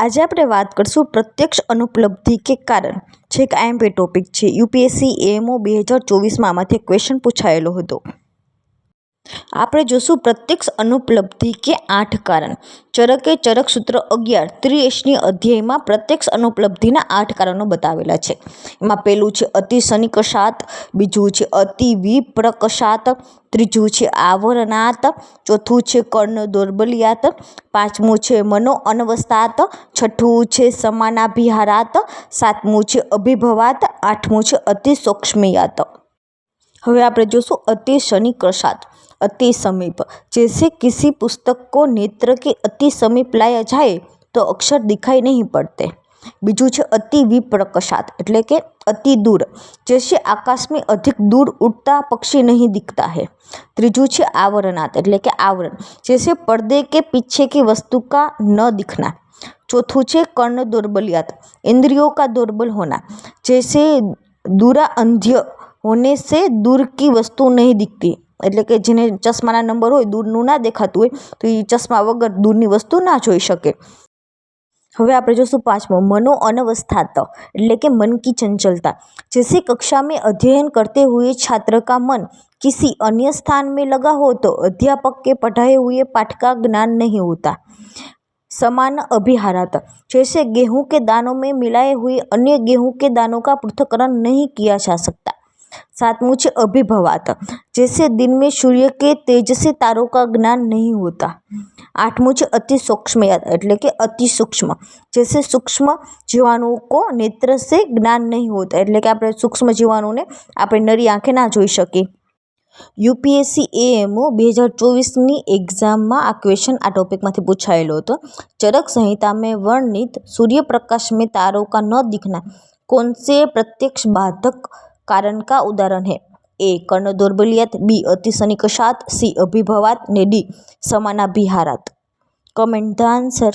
આજે આપણે વાત કરીશું પ્રત્યક્ષ અનુપલબ્ધિ કે કારણ છે એક આઈએમપી ટોપિક છે. યુપીએસસી એએમઓ 2024માં આમાંથી ક્વેશ્ચન પૂછાયેલો હતો. આપણે જોશું પ્રત્યક્ષ અનુપલબ્ધિ કે 8 કારણ. ચરકે ચરક સૂત્ર 11 30ની અધ્યાયમાં પ્રત્યક્ષ અનુપલબ્ધિના 8 કારણો બતાવેલા છે. એમાં પહેલું છે અતિ સન્નિકષાત, બીજું છે અતિ વિપ્રકષાત, ત્રીજું છે આવરણાત, ચોથું છે કર્ણ દૌર્બલ્યાત, પાંચમું છે મનો અનવસ્તાત, છઠ્ઠું છે સમાનાભિહારાત, સાતમું છે અભિભવાત, આઠમું છે અતિ સૂક્ષ્મયાત. હવે આપણે જોશું अति सन्निकषात, अति समीप. जैसे किसी पुस्तक को नेत्र के अति समीप लाया जाए तो अक्षर दिखाई नहीं पड़ते. बीजू है अति विप्रकषात એટલે કે अति दूर, जैसे आकाश में अधिक दूर उड़ता पक्षी नहीं दिखता है. त्रीजू है आवरणात એટલે કે आवरण, जैसे पर्दे के पीछे की वस्तु का न दिखना. चौथू है कर्ण दौर्बल्यात, इंद्रियों का दुर्बल होना, जैसे दूरा अंध्य होने से दूर की वस्तु नहीं दिखती. એટલે કે જેને ચશ્માના નંબર હોય, દૂરનું ના દેખાતું હોય તો એ ચશ્મા વગર દૂરની વસ્તુ ના જોઈ શકે. હવે આપણે જોશું પાંચમો मनो अनवस्थात એટલે કે मन की चंचलता. जैसे कक्षा में अध्ययन करते हुए छात्र का मन किसी अन्य स्थान में लगा हो तो अध्यापक के पढ़ाए हुए पाठ का ज्ञान नहीं होता. समान अभिहारात, जैसे गेहूं के दानों में मिलाए हुए अन्य गेहूं के दानों का पृथक्करण नहीं किया जा सकता. सातवां है अभिभवात, जैसे दिन में सूर्य के तेज से तारों का ज्ञान नहीं होता. आठवां है अति सूक्ष्मयात એટલે કે અતિ સૂક્ષ્મ, जैसे सूक्ष्म जीवाणुओं को नेत्र से ज्ञान नहीं होता એટલે કે આપણે સૂક્ષ્મ જીવાણુને આપણે નરી આંખે ના જોઈ શકીએ. યુપીએસસી એએમઓ 2024ની એક્ઝામમાં આ ક્વેશ્ચન આ ટોપિકમાંથી પૂછાયેલો હતો. चरक संहिता में वर्णित सूर्य प्रकाश में तारों का न दिखना कौन से प्रत्यक्ष बाधक कारण का उदाहरण है? ए कर्ण दौर्बल्यात, बी अति सन्निकषात, सी अभिभवात ने डी समानाभिहारात. Comment the answer.